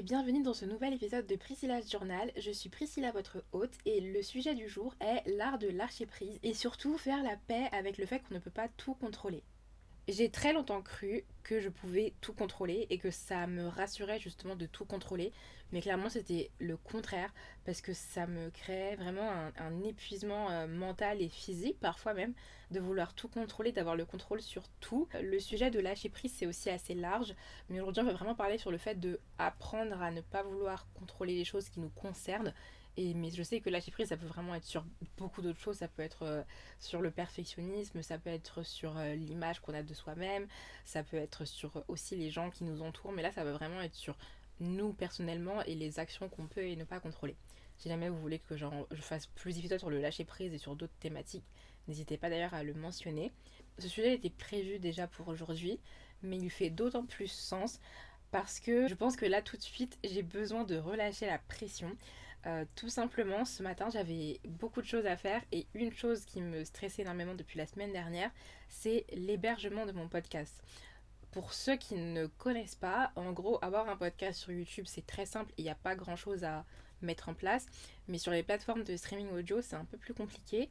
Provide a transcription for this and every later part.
bienvenue dans ce nouvel épisode de Priscilla's Journal. Je suis Priscilla, votre hôte, et le sujet du jour est l'art de lâcher prise et surtout faire la paix avec le fait qu'on ne peut pas tout contrôler. J'ai très longtemps cru que je pouvais tout contrôler et que ça me rassurait justement de tout contrôler, mais clairement c'était le contraire parce que ça me créait vraiment un épuisement mental et physique parfois même de vouloir tout contrôler, d'avoir le contrôle sur tout. Le sujet de lâcher prise c'est aussi assez large, mais aujourd'hui on va vraiment parler sur le fait de apprendre à ne pas vouloir contrôler les choses qui nous concernent. Mais je sais que lâcher prise, ça peut vraiment être sur beaucoup d'autres choses. Ça peut être sur le perfectionnisme, ça peut être sur l'image qu'on a de soi-même, ça peut être sur aussi les gens qui nous entourent. Mais là, ça va vraiment être sur nous personnellement et les actions qu'on peut et ne pas contrôler. Si jamais vous voulez que je fasse plus d'épisodes sur le lâcher prise et sur d'autres thématiques, n'hésitez pas d'ailleurs à le mentionner. Ce sujet était prévu déjà pour aujourd'hui, mais il fait d'autant plus sens parce que je pense que là tout de suite j'ai besoin de relâcher la pression. Tout simplement, ce matin j'avais beaucoup de choses à faire et une chose qui me stressait énormément depuis la semaine dernière, c'est l'hébergement de mon podcast. Pour ceux qui ne connaissent pas, en gros, avoir un podcast sur YouTube c'est très simple, il n'y a pas grand chose à mettre en place, mais sur les plateformes de streaming audio c'est un peu plus compliqué.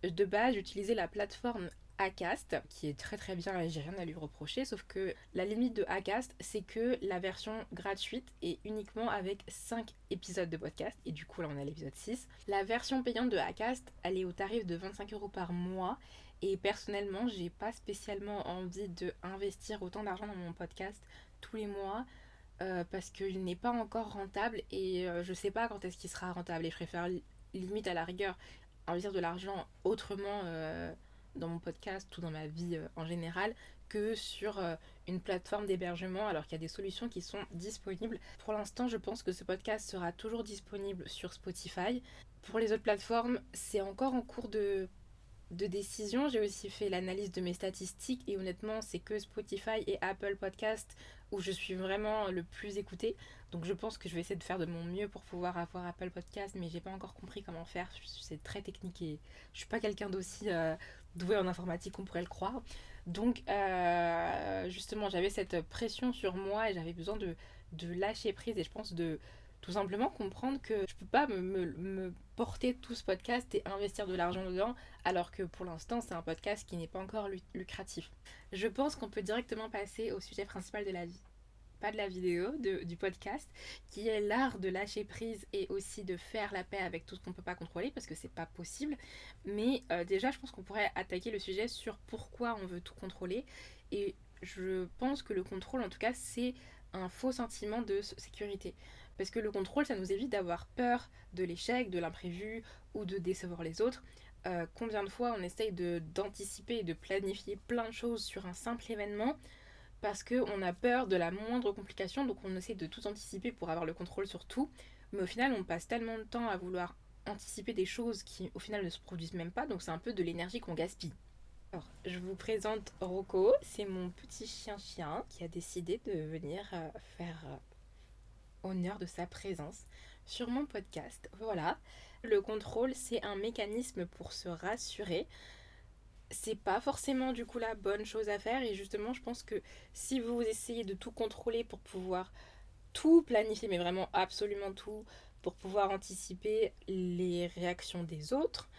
De base, j'utilisais la plateforme Acast, qui est très très bien, j'ai rien à lui reprocher, sauf que la limite de Acast, c'est que la version gratuite est uniquement avec 5 épisodes de podcast, et du coup là on est à l'épisode 6. La version payante de Acast, elle est au tarif de 25 € par mois, et personnellement, j'ai pas spécialement envie de investir autant d'argent dans mon podcast tous les mois, parce qu'il n'est pas encore rentable, et je sais pas quand est-ce qu'il sera rentable, et je préfère limite à la rigueur investir de l'argent autrement dans mon podcast ou dans ma vie en général que sur une plateforme d'hébergement alors qu'il y a des solutions qui sont disponibles. Pour l'instant, je pense que ce podcast sera toujours disponible sur Spotify. Pour les autres plateformes, c'est encore en cours de décision. J'ai aussi fait l'analyse de mes statistiques et honnêtement, c'est que Spotify et Apple Podcast où je suis vraiment le plus écoutée. Donc je pense que je vais essayer de faire de mon mieux pour pouvoir avoir Apple Podcast, mais j'ai pas encore compris comment faire. C'est très technique et je suis pas quelqu'un d'aussi doué en informatique qu'on pourrait le croire. Donc justement, j'avais cette pression sur moi et j'avais besoin de lâcher prise et je pense de tout simplement comprendre que je peux pas me porter tout ce podcast et investir de l'argent dedans alors que pour l'instant c'est un podcast qui n'est pas encore lucratif. Je pense qu'on peut directement passer au sujet principal de la vie. Pas de la vidéo, du podcast, qui est l'art de lâcher prise et aussi de faire la paix avec tout ce qu'on peut pas contrôler parce que c'est pas possible. Mais déjà, je pense qu'on pourrait attaquer le sujet sur pourquoi on veut tout contrôler. Et je pense que le contrôle, en tout cas, c'est un faux sentiment de sécurité. Parce que le contrôle, ça nous évite d'avoir peur de l'échec, de l'imprévu ou de décevoir les autres. Combien de fois on essaye d'anticiper et de planifier plein de choses sur un simple événement parce qu'on a peur de la moindre complication, donc on essaie de tout anticiper pour avoir le contrôle sur tout, mais au final on passe tellement de temps à vouloir anticiper des choses qui au final ne se produisent même pas, donc c'est un peu de l'énergie qu'on gaspille. Alors, je vous présente Rocco, c'est mon petit chien qui a décidé de venir faire honneur de sa présence sur mon podcast. Voilà, le contrôle c'est un mécanisme pour se rassurer. C'est pas forcément du coup la bonne chose à faire et justement je pense que si vous essayez de tout contrôler pour pouvoir tout planifier, mais vraiment absolument tout, pour pouvoir anticiper les réactions des autres,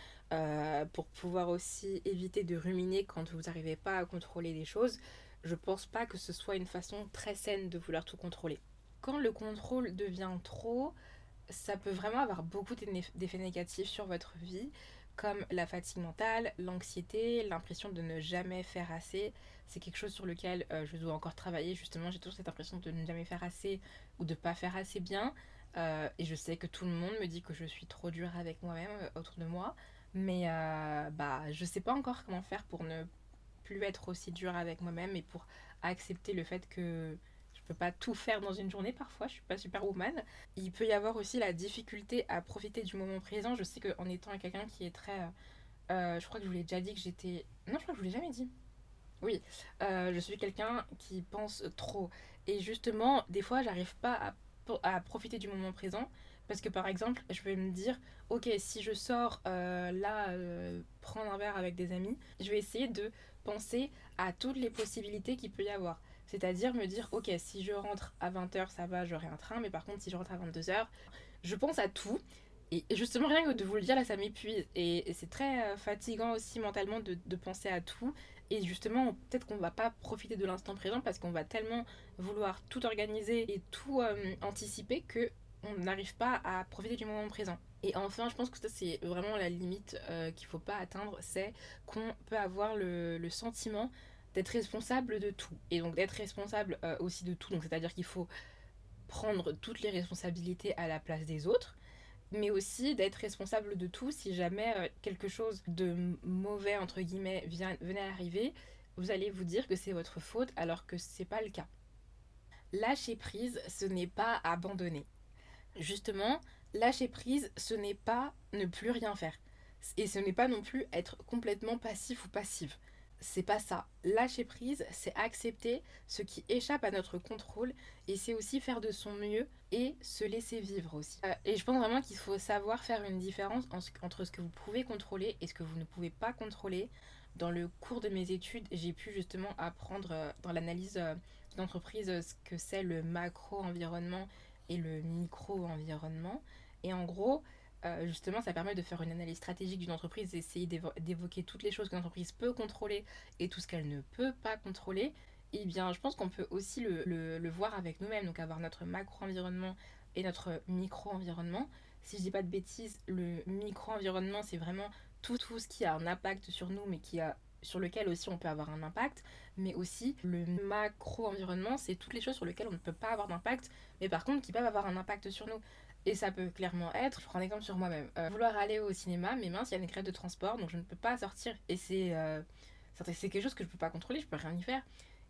pour pouvoir aussi éviter de ruminer quand vous n'arrivez pas à contrôler les choses, je pense pas que ce soit une façon très saine de vouloir tout contrôler. Quand le contrôle devient trop, ça peut vraiment avoir beaucoup d'effets négatifs sur votre vie, comme la fatigue mentale, l'anxiété, l'impression de ne jamais faire assez. C'est quelque chose sur lequel je dois encore travailler, justement. J'ai toujours cette impression de ne jamais faire assez ou de ne pas faire assez bien. Et je sais que tout le monde me dit que je suis trop dure avec moi-même autour de moi. Mais je sais pas encore comment faire pour ne plus être aussi dure avec moi-même et pour accepter le fait que je peux pas tout faire dans une journée parfois, je suis pas superwoman. Il peut y avoir aussi la difficulté à profiter du moment présent. Je sais qu'en étant quelqu'un qui est très... je crois que je vous l'ai déjà dit que j'étais... Non, je crois que je vous l'ai jamais dit. Oui, je suis quelqu'un qui pense trop. Et justement, des fois, j'arrive pas à profiter du moment présent. Parce que par exemple, je vais me dire, ok, si je sors prendre un verre avec des amis, je vais essayer de penser à toutes les possibilités qu'il peut y avoir. C'est-à-dire me dire, ok, si je rentre à 20h, ça va, j'aurai un train, mais par contre, si je rentre à 22h, je pense à tout. Et justement, rien que de vous le dire, là, ça m'épuise. Et c'est très fatigant aussi mentalement de penser à tout. Et justement, peut-être qu'on va pas profiter de l'instant présent parce qu'on va tellement vouloir tout organiser et tout anticiper que on n'arrive pas à profiter du moment présent. Et enfin, je pense que ça, c'est vraiment la limite qu'il faut pas atteindre, c'est qu'on peut avoir le sentiment d'être responsable de tout. Et donc d'être responsable aussi de tout. Donc c'est-à-dire qu'il faut prendre toutes les responsabilités à la place des autres, mais aussi d'être responsable de tout si jamais quelque chose de mauvais, entre guillemets, venait à arriver, vous allez vous dire que c'est votre faute alors que c'est pas le cas. Lâcher prise, ce n'est pas abandonner. Justement, lâcher prise, ce n'est pas ne plus rien faire. Et ce n'est pas non plus être complètement passif ou passive. C'est pas ça. Lâcher prise, c'est accepter ce qui échappe à notre contrôle et c'est aussi faire de son mieux et se laisser vivre aussi. Et je pense vraiment qu'il faut savoir faire une différence entre ce que vous pouvez contrôler et ce que vous ne pouvez pas contrôler. Dans le cours de mes études, j'ai pu justement apprendre dans l'analyse d'entreprise ce que c'est le macro-environnement et le micro-environnement. Et en gros, justement, ça permet de faire une analyse stratégique d'une entreprise, d'essayer d'évoquer toutes les choses que l'entreprise peut contrôler et tout ce qu'elle ne peut pas contrôler. Et bien, je pense qu'on peut aussi le voir avec nous-mêmes, donc avoir notre macro-environnement et notre micro-environnement. Si je dis pas de bêtises, le micro-environnement, c'est vraiment tout ce qui a un impact sur nous, mais sur lequel aussi on peut avoir un impact, mais aussi le macro-environnement, c'est toutes les choses sur lesquelles on ne peut pas avoir d'impact, mais par contre qui peuvent avoir un impact sur nous. Et ça peut clairement être, je prends un exemple sur moi-même, vouloir aller au cinéma, mais mince, il y a une grève de transport, donc je ne peux pas sortir. Et c'est quelque chose que je ne peux pas contrôler, je peux rien y faire.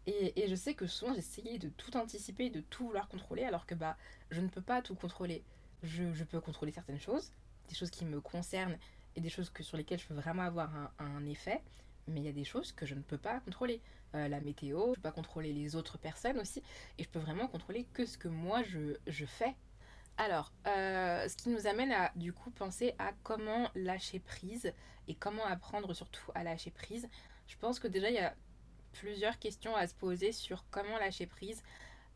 Et je sais que souvent j'essayais de tout anticiper, de tout vouloir contrôler, alors que bah je ne peux pas tout contrôler. Je peux contrôler certaines choses, des choses qui me concernent et des choses sur lesquelles je peux vraiment avoir un effet, mais il y a des choses que je ne peux pas contrôler. La météo, je ne peux pas contrôler les autres personnes aussi, et je peux vraiment contrôler que ce que moi je fais. Alors, ce qui nous amène à du coup penser à comment lâcher prise et comment apprendre surtout à lâcher prise. Je pense que déjà il y a plusieurs questions à se poser sur comment lâcher prise.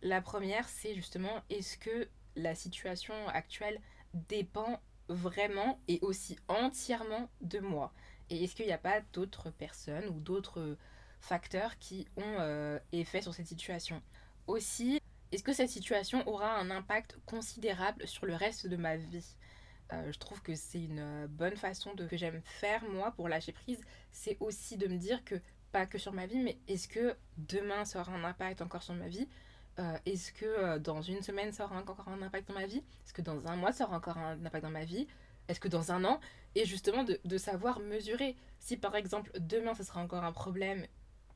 La première, c'est justement est-ce que la situation actuelle dépend vraiment et aussi entièrement de moi? Et est-ce qu'il n'y a pas d'autres personnes ou d'autres facteurs qui ont effet sur cette situation? Aussi, est-ce que cette situation aura un impact considérable sur le reste de ma vie? Je trouve que c'est une bonne façon que j'aime faire moi pour lâcher prise, c'est aussi de me dire que pas que sur ma vie, mais est-ce que demain ça aura un impact encore sur ma vie? Est-ce que dans une semaine ça aura encore un impact dans ma vie? Est-ce que dans un mois ça aura encore un impact dans ma vie? Est-ce que dans un an? Et justement de savoir mesurer. Si par exemple demain ça sera encore un problème,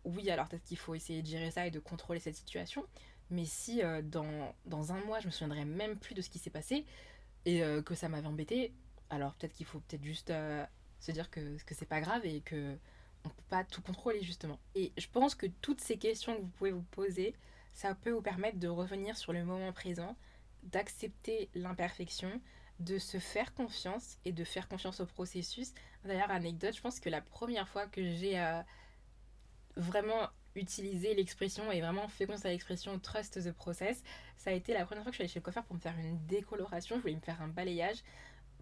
oui alors peut-être qu'il faut essayer de gérer ça et de contrôler cette situation. Mais si dans un mois je me souviendrai même plus de ce qui s'est passé, et que ça m'avait embêté, alors peut-être qu'il faut peut-être juste se dire que c'est pas grave et que on peut pas tout contrôler justement. Et je pense que toutes ces questions que vous pouvez vous poser, ça peut vous permettre de revenir sur le moment présent, d'accepter l'imperfection, de se faire confiance et de faire confiance au processus. D'ailleurs, anecdote, je pense que la première fois que j'ai vraiment utilisé l'expression et vraiment fait confiance à l'expression trust the process, ça a été la première fois que je suis allée chez le coiffeur pour me faire une décoloration. Je voulais me faire un balayage.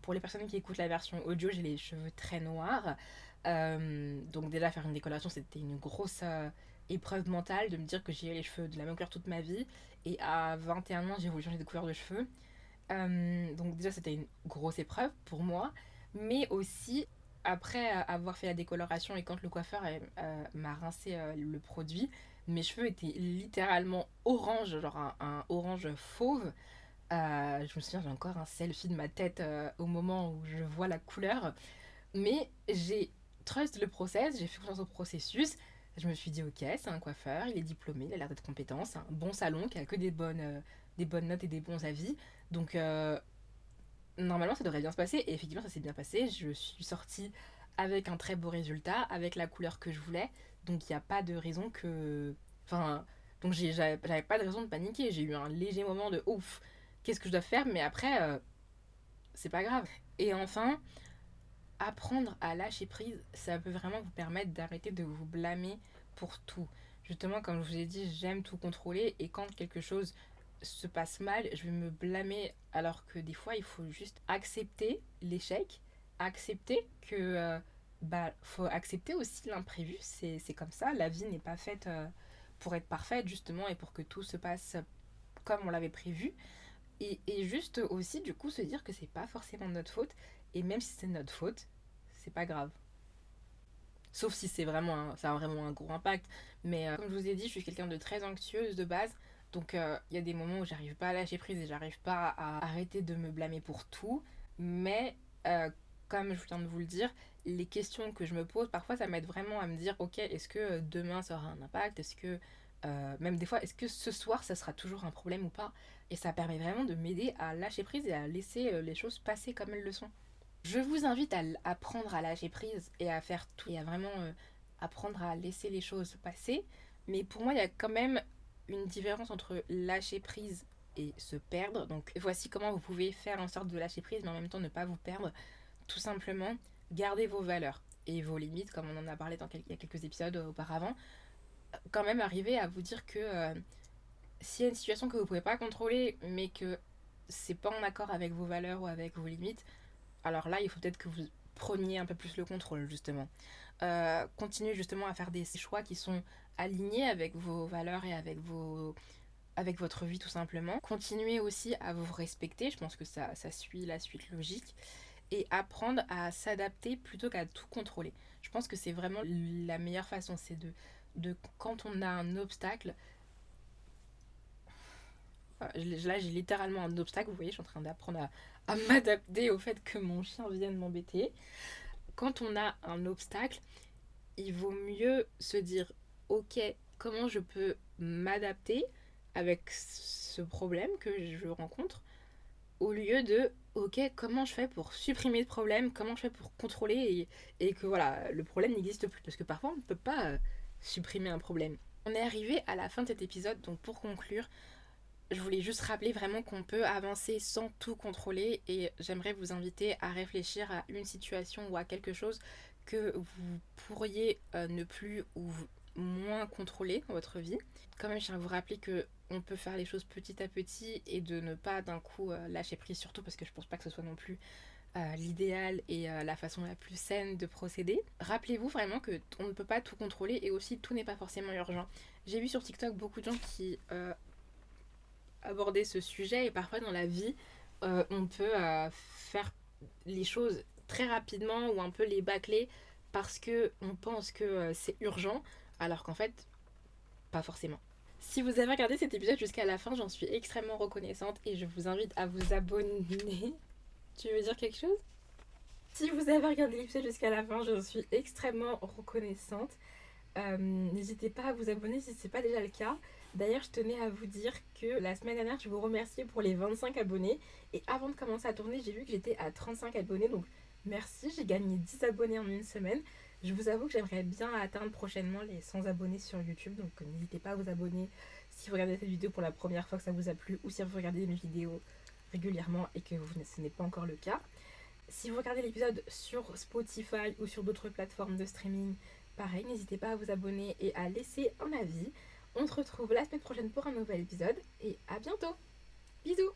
Pour les personnes qui écoutent la version audio, j'ai les cheveux très noirs. Donc déjà faire une décoloration, c'était une grosse épreuve mentale de me dire que j'ai eu les cheveux de la même couleur toute ma vie. Et à 21 ans, j'ai voulu changer de couleur de cheveux. Donc déjà, c'était une grosse épreuve pour moi. Mais aussi, après avoir fait la décoloration et quand le coiffeur m'a rincé le produit, mes cheveux étaient littéralement orange, genre un orange fauve. Je me souviens, j'ai encore un selfie de ma tête au moment où je vois la couleur. Mais j'ai trust le process, j'ai fait confiance au processus. Je me suis dit, ok, c'est un coiffeur, il est diplômé, il a l'air d'être compétent, c'est un bon salon qui a que des bonnes notes et des bons avis. Donc, normalement, ça devrait bien se passer. Et effectivement, ça s'est bien passé. Je suis sortie avec un très beau résultat, avec la couleur que je voulais. Donc, il n'y a pas de raison que. Enfin, donc j'avais pas de raison de paniquer. J'ai eu un léger moment de ouf, qu'est-ce que je dois faire? Mais après, c'est pas grave. Et enfin, apprendre à lâcher prise, ça peut vraiment vous permettre d'arrêter de vous blâmer pour tout. Justement, comme je vous ai dit, j'aime tout contrôler et quand quelque chose se passe mal, je vais me blâmer alors que des fois, il faut juste accepter l'échec, accepter que faut accepter aussi l'imprévu, c'est comme ça, la vie n'est pas faite pour être parfaite justement et pour que tout se passe comme on l'avait prévu. Et juste aussi, du coup, se dire que c'est pas forcément de notre faute. Et même si c'est notre faute, c'est pas grave. Sauf si ça a vraiment un gros impact. Mais comme je vous ai dit, je suis quelqu'un de très anxieuse de base. Donc il y a des moments où j'arrive pas à lâcher prise et j'arrive pas à arrêter de me blâmer pour tout. Mais euh, comme je viens de vous le dire, les questions que je me pose, parfois ça m'aide vraiment à me dire, ok, est-ce que demain ça aura un impact? Est-ce que, même des fois, est-ce que ce soir ça sera toujours un problème ou pas? Et ça permet vraiment de m'aider à lâcher prise et à laisser les choses passer comme elles le sont. Je vous invite à apprendre à lâcher prise et à faire tout et à vraiment apprendre à laisser les choses passer. Mais pour moi, il y a quand même une différence entre lâcher prise et se perdre. Donc voici comment vous pouvez faire en sorte de lâcher prise mais en même temps ne pas vous perdre. Tout simplement, gardez vos valeurs et vos limites, comme on en a parlé il y a quelques épisodes auparavant. Quand même arriver à vous dire que s'il y a une situation que vous ne pouvez pas contrôler mais que c'est pas en accord avec vos valeurs ou avec vos limites, alors là, il faut peut-être que vous preniez un peu plus le contrôle, justement. Continuez justement à faire des choix qui sont alignés avec vos valeurs et avec votre vie, tout simplement. Continuez aussi à vous respecter, je pense que ça suit la suite logique. Et apprendre à s'adapter plutôt qu'à tout contrôler. Je pense que c'est vraiment la meilleure façon, c'est quand on a un obstacle, là, j'ai littéralement un obstacle, vous voyez, je suis en train d'apprendre à m'adapter au fait que mon chien vienne m'embêter. Quand on a un obstacle, il vaut mieux se dire, ok, comment je peux m'adapter avec ce problème que je rencontre, au lieu de, ok, comment je fais pour supprimer le problème, comment je fais pour contrôler et que voilà, le problème n'existe plus. Parce que parfois, on ne peut pas supprimer un problème. On est arrivé à la fin de cet épisode, donc pour conclure, je voulais juste rappeler vraiment qu'on peut avancer sans tout contrôler et j'aimerais vous inviter à réfléchir à une situation ou à quelque chose que vous pourriez ne plus ou moins contrôler dans votre vie. Quand même, je tiens à vous rappeler que on peut faire les choses petit à petit et de ne pas d'un coup lâcher prise, surtout parce que je pense pas que ce soit non plus l'idéal et la façon la plus saine de procéder. Rappelez-vous vraiment que on ne peut pas tout contrôler et aussi tout n'est pas forcément urgent. J'ai vu sur TikTok beaucoup de gens qui aborder ce sujet et parfois dans la vie on peut faire les choses très rapidement ou un peu les bâcler parce que on pense que c'est urgent alors qu'en fait pas forcément. Si vous avez regardé cet épisode jusqu'à la fin, j'en suis extrêmement reconnaissante et je vous invite à vous abonner. Tu veux dire quelque chose? Si vous avez regardé l'épisode jusqu'à la fin, je suis extrêmement reconnaissante. N'hésitez pas à vous abonner si ce n'est pas déjà le cas. D'ailleurs, je tenais à vous dire que la semaine dernière, je vous remerciais pour les 25 abonnés. Et avant de commencer à tourner, j'ai vu que j'étais à 35 abonnés. Donc merci, j'ai gagné 10 abonnés en une semaine. Je vous avoue que j'aimerais bien atteindre prochainement les 100 abonnés sur YouTube. Donc n'hésitez pas à vous abonner si vous regardez cette vidéo pour la première fois que ça vous a plu ou si vous regardez mes vidéos régulièrement et que ce n'est pas encore le cas. Si vous regardez l'épisode sur Spotify ou sur d'autres plateformes de streaming, pareil, n'hésitez pas à vous abonner et à laisser un avis. On se retrouve la semaine prochaine pour un nouvel épisode et à bientôt. Bisous.